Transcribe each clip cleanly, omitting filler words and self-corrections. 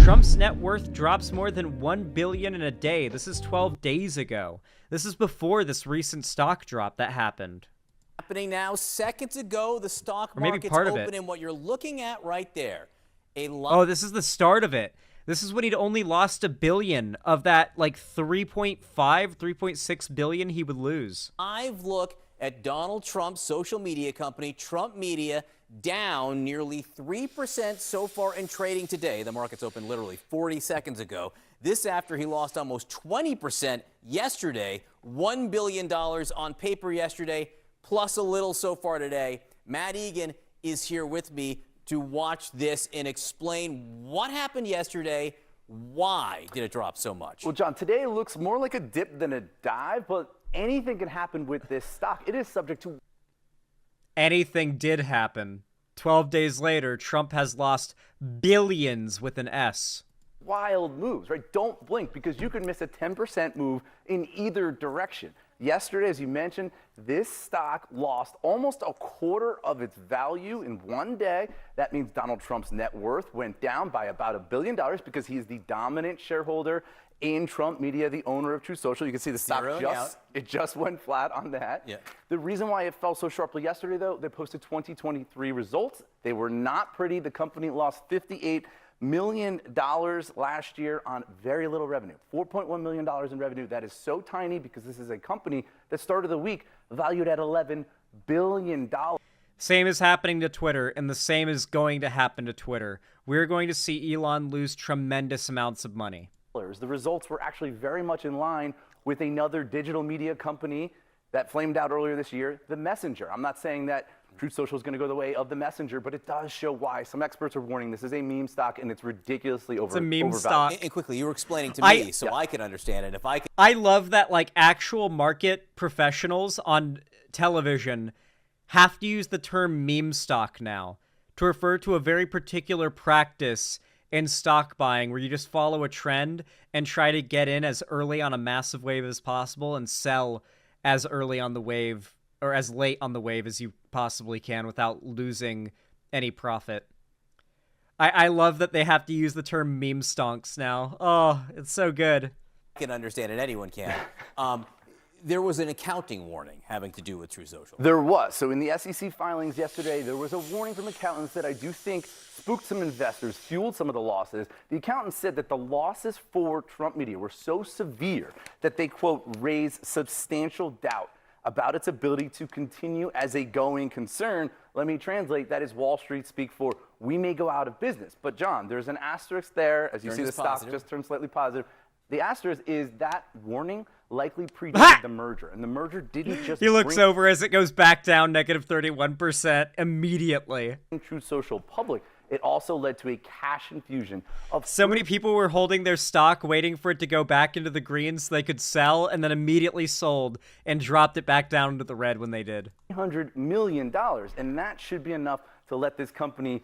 Trump's net worth drops more than $1 billion in a day. This is 12 days ago. This is before this recent stock drop that happened. Happening now, seconds ago, the stock Or maybe market's part of open, it. and what you're looking at right there, Oh, this is the start of it. This is when he'd only lost $1 billion of that, like 3.5, 3.6 billion he would lose. live look at Donald Trump's social media company, Trump Media, down nearly 3% so far in trading today. The market's open literally 40 seconds ago. This after he lost almost 20% yesterday, $1 billion on paper yesterday, plus a little so far today. Matt Egan is here with me to watch this and explain what happened yesterday. Why did it drop so much? Well, John, today looks more like a dip than a dive, but anything can happen with this stock. It is subject to... Anything did happen. 12 days later, Trump has lost billions with an S. wild moves, right? Don't blink because you could miss a 10% move in either direction. Yesterday, as you mentioned, this stock lost almost a quarter of its value in one day. That means Donald Trump's net worth went down by about $1 billion because he is the dominant shareholder in Trump Media, the owner of Truth Social. You can see the stock just went flat on that. Yeah. The reason why it fell so sharply yesterday, though, they posted 2023 results. They were not pretty. The company lost $58 million last year on very little revenue, $4.1 million in revenue. That is so tiny because this is a company that started the week valued at $11 billion. Same is happening to Twitter, and the same is going to happen to Twitter. We're going to see Elon lose tremendous amounts of money. The results were actually very much in line with another digital media company that flamed out earlier this year, The Messenger. I'm not saying that Truth Social is going to go the way of The Messenger, but it does show why. Some experts are warning this is a meme stock and it's ridiculously overvalued. It's a meme stock. And quickly, you were explaining to me so I can understand it. If I can. I love that like actual market professionals on television have to use the term meme stock now to refer to a very particular practice in stock buying where you just follow a trend and try to get in as early on a massive wave as possible and sell as early on the wave or as late on the wave as you possibly can without losing any profit. I love that they have to use the term meme stonks now. Oh, it's so good. I can understand it. Anyone can. There was an accounting warning having to do with Truth Social. There was. So in the SEC filings yesterday, there was a warning from accountants that I do think spooked some investors, fueled some of the losses. The accountants said that the losses for Trump Media were so severe that they, quote, raise substantial doubt about its ability to continue as a going concern. Let me translate. That is Wall Street speak for we may go out of business. But, John, there's an asterisk there. As you see, the stock just turned slightly positive. The asterisk is that warning likely predated the merger, and the merger didn't just He looks over as it goes back down negative 31% immediately. Truth Social public. It also led to a cash infusion of so many people were holding their stock waiting for it to go back into the green so they could sell, and then immediately sold and dropped it back down into the red when they did. $300 million, and that should be enough to let this company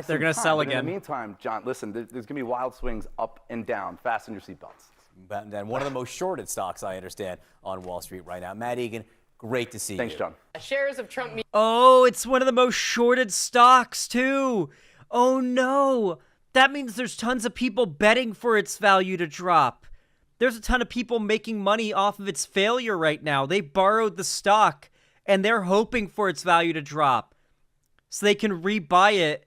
they're going to sell again. In the meantime, John, listen, there's going to be wild swings up and down. Fasten your seatbelts. And one of the most shorted stocks, I understand, on Wall Street right now. Matt Egan, great to see you. Thanks, John. Shares of Trump Media. Oh, it's one of the most shorted stocks, too. Oh, no. That means there's tons of people betting for its value to drop. There's a ton of people making money off of its failure right now. They borrowed the stock, and they're hoping for its value to drop so they can rebuy it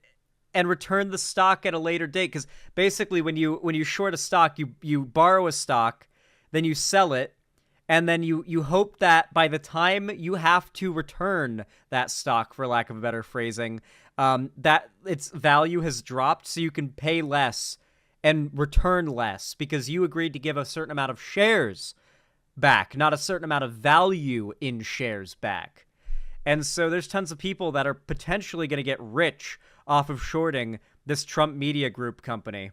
and return the stock at a later date. Because basically when you short a stock, you borrow a stock, then you sell it, and then you hope that by the time you have to return that stock, for lack of a better phrasing, that its value has dropped so you can pay less and return less because you agreed to give a certain amount of shares back, not a certain amount of value in shares back. And so there's tons of people that are potentially going to get rich off of shorting this Trump Media Group company.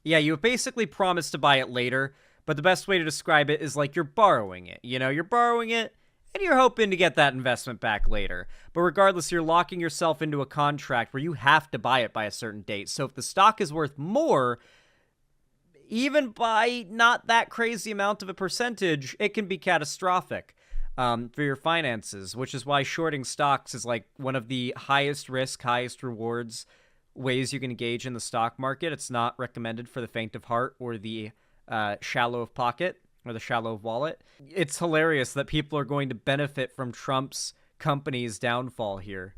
Yeah, you basically promised to buy it later, but the best way to describe it is like you're borrowing it. You know, you're borrowing it, and you're hoping to get that investment back later. But regardless, you're locking yourself into a contract where you have to buy it by a certain date. So if the stock is worth more, even by not that crazy amount of a percentage, it can be catastrophic for your finances, which is why shorting stocks is like one of the highest risk, highest rewards ways you can engage in the stock market. It's not recommended for the faint of heart or the shallow of pocket or the shallow of wallet. It's hilarious that people are going to benefit from Trump's company's downfall here.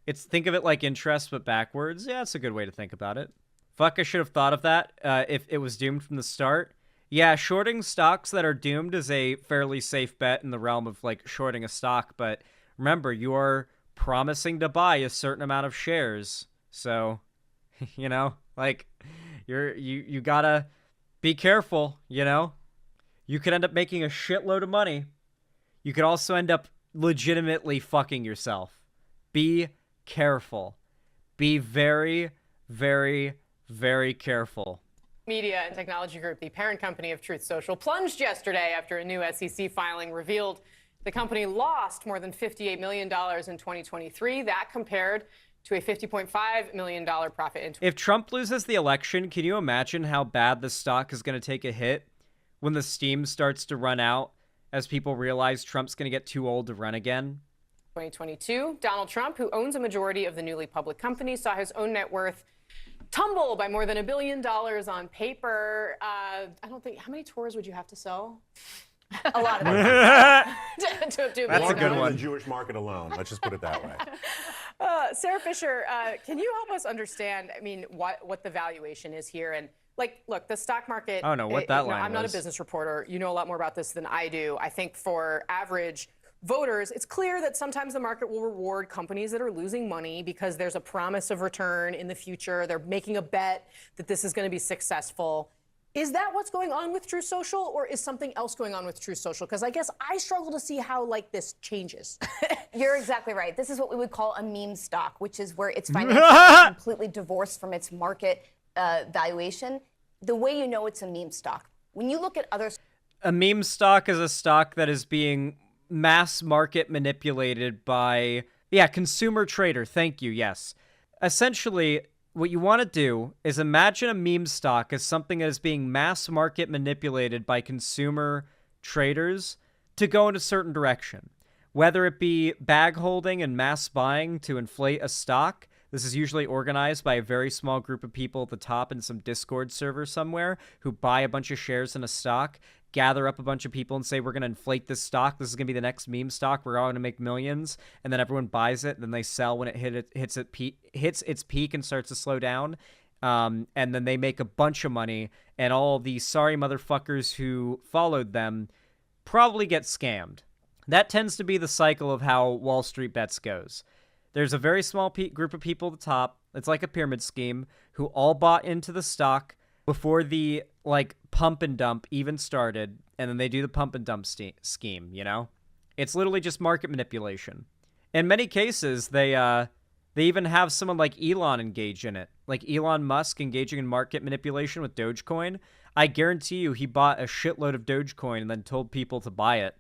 Think of it like interest, but backwards. Yeah, it's a good way to think about it. Fuck, I should have thought of that if it was doomed from the start. Yeah, shorting stocks that are doomed is a fairly safe bet in the realm of, like, shorting a stock. But remember, you are promising to buy a certain amount of shares. So, you know, like, you gotta be careful, you know? You could end up making a shitload of money. You could also end up legitimately fucking yourself. Be careful. Be very, very, very careful. Media and Technology Group, the parent company of Truth Social, plunged yesterday after a new SEC filing revealed the company lost more than $58 million in 2023. That compared to a $50.5 million profit. If Trump loses the election, can you imagine how bad the stock is going to take a hit when the steam starts to run out as people realize Trump's going to get too old to run again? 2022, Donald Trump, who owns a majority of the newly public company, saw his own net worth tumble by more than $1 billion on paper. I don't think, how many tours would you have to sell? A lot of them. That's a good one. The Jewish market alone. Let's just put it that way. Sarah Fisher, can you help us understand, I mean, what the valuation is here? And, like, look, the stock market. I don't know what that line I'm not a was. business reporter. You know a lot more about this than I do. I think for average voters, it's clear that sometimes the market will reward companies that are losing money because there's a promise of return in the future. They're making a bet that this is going to be successful. Is that what's going on with Truth Social, or is something else going on with Truth Social? Because I guess I struggle to see how, like, this changes. You're exactly right. This is what we would call a meme stock, which is where its financials are completely divorced from its market valuation. The way you know it's a meme stock, when you look at other... A meme stock is a stock that is being mass market manipulated by, consumer trader. Thank you. Yes. Essentially, what you want to do is imagine a meme stock as something that is being mass market manipulated by consumer traders to go in a certain direction. Whether it be bag holding and mass buying to inflate a stock, this is usually organized by a very small group of people at the top in some Discord server somewhere who buy a bunch of shares in a stock, gather up a bunch of people and say, we're going to inflate this stock. This is going to be the next meme stock. We're all going to make millions. And then everyone buys it. And then they sell when it hits its peak and starts to slow down. And then they make a bunch of money. And all the sorry motherfuckers who followed them probably get scammed. That tends to be the cycle of how Wall Street Bets goes. There's a very small group of people at the top. It's like a pyramid scheme who all bought into the stock before the, like, pump and dump even started, and then they do the pump and dump scheme, you know? It's literally just market manipulation. In many cases, they even have someone like Elon engage in it. Like Elon Musk engaging in market manipulation with Dogecoin. I guarantee you he bought a shitload of Dogecoin and then told people to buy it.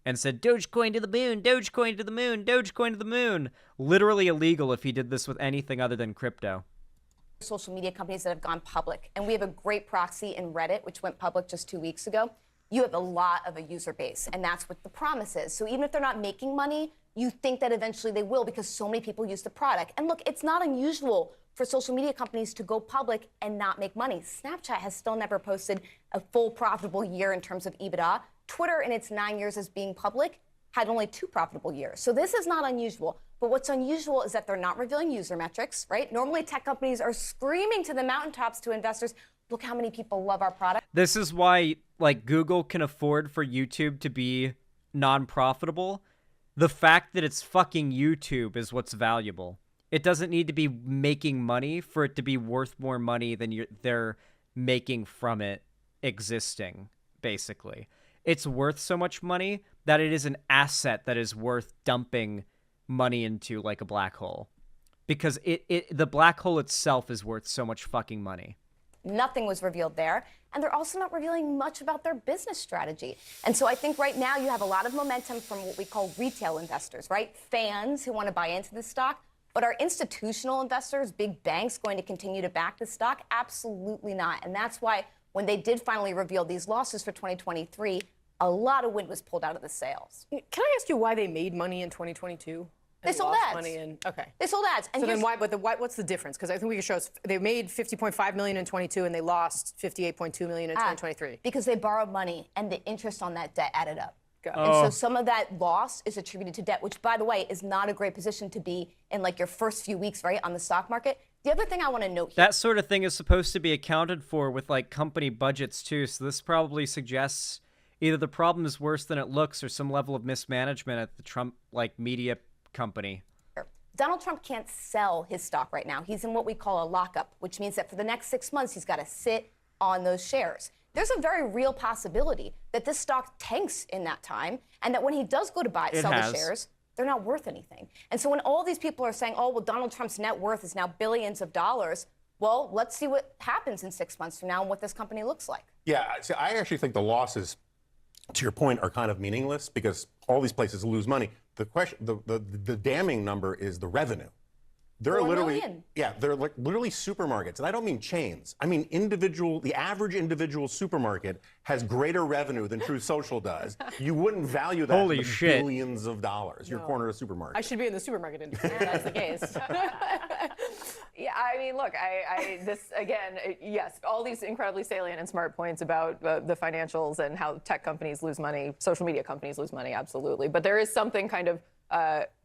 And said, Dogecoin to the moon, Dogecoin to the moon, Dogecoin to the moon. Literally illegal if he did this with anything other than crypto. Social media companies that have gone public. And we have a great proxy in Reddit, which went public just 2 weeks ago. You have a lot of a user base, and that's what the promise is. So even if they're not making money, you think that eventually they will because so many people use the product. And look, it's not unusual for social media companies to go public and not make money. Snapchat has still never posted a full profitable year in terms of EBITDA. Twitter, in its 9 years as being public, had only 2 profitable years. So this is not unusual. But what's unusual is that they're not revealing user metrics, right? Normally, tech companies are screaming to the mountaintops to investors, look how many people love our product. This is why, like, Google can afford for YouTube to be non-profitable. The fact that it's fucking YouTube is what's valuable. It doesn't need to be making money for it to be worth more money than they're making from it existing, basically. It's worth so much money that it is an asset that is worth dumping money into, like a black hole. Because the black hole itself is worth so much fucking money. Nothing was revealed there. And they're also not revealing much about their business strategy. And so I think right now you have a lot of momentum from what we call retail investors, right? Fans who want to buy into the stock. But are institutional investors, big banks, going to continue to back the stock? Absolutely not. And that's why when they did finally reveal these losses for 2023, a lot of wind was pulled out of the sails. Can I ask you why they made money in 2022? They sold lost ads. money in, okay. They sold ads. And So then here's- why? But what's the difference? Because I think we can show us they made 50.5 million in 22 and they lost 58.2 million in 2023. because they borrowed money and the interest on that debt added up. Got it. And so some of that loss is attributed to debt, which, by the way, is not a great position to be in, like, your first few weeks, right, on the stock market. The other thing I want to note here. That sort of thing is supposed to be accounted for with like company budgets too, so this probably suggests either the problem is worse than it looks or some level of mismanagement at the Trump like media company. Donald Trump can't sell his stock right now. He's in what we call a lockup, which means that for the next 6 months, he's got to sit on those shares. There's a very real possibility that this stock tanks in that time, and that when he does go to sell the shares, they're not worth anything. And so when all these people are saying, oh, well, Donald Trump's net worth is now billions of dollars, well, let's see what happens in 6 months from now and what this company looks like. Yeah, see, I actually think the losses, to your point, are kind of meaningless because all these places lose money. The question, the damning number is the revenue. They're 4 literally, million. yeah, they're like literally supermarkets. And I don't mean chains. I mean the average individual supermarket has greater revenue than Truth Social does. You wouldn't value that Holy in shit. billions of dollars, your corner of a supermarket. I should be in the supermarket industry if that's the case. Yeah, I mean, look, this again, yes, all these incredibly salient and smart points about the financials and how tech companies lose money, social media companies lose money, absolutely. But there is something kind of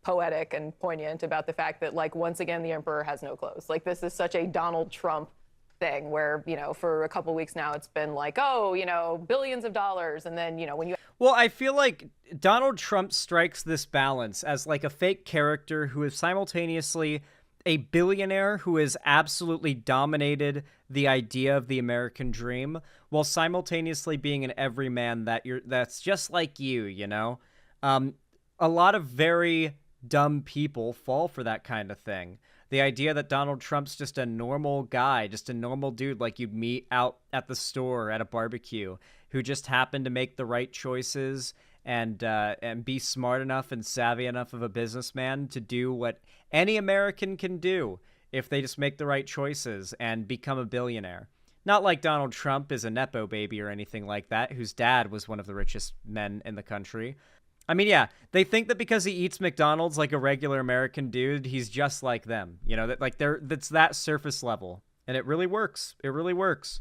poetic and poignant about the fact that, like, once again, the emperor has no clothes. Like, this is such a Donald Trump thing where, you know, for a couple weeks now, it's been like, oh, you know, billions of dollars. And then, you know, when you... Well, I feel like Donald Trump strikes this balance as like a fake character who is simultaneously a billionaire who has absolutely dominated the idea of the American dream while simultaneously being an everyman that's just like you know? A lot of very dumb people fall for that kind of thing. The idea that Donald Trump's just a normal guy, just a normal dude like you'd meet out at the store at a barbecue who just happened to make the right choices and be smart enough and savvy enough of a businessman to do what any American can do if they just make the right choices and become a billionaire. Not like Donald Trump is a Nepo baby or anything like that, whose dad was one of the richest men in the country. I mean, yeah, they think that because he eats McDonald's like a regular American dude, he's just like them. You know, that like that's that surface level. And it really works. It really works.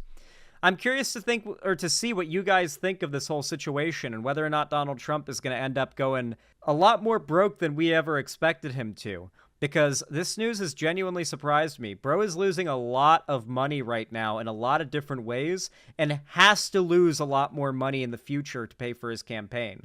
I'm curious to see what you guys think of this whole situation and whether or not Donald Trump is going to end up going a lot more broke than we ever expected him to. Because this news has genuinely surprised me. Bro is losing a lot of money right now in a lot of different ways and has to lose a lot more money in the future to pay for his campaign.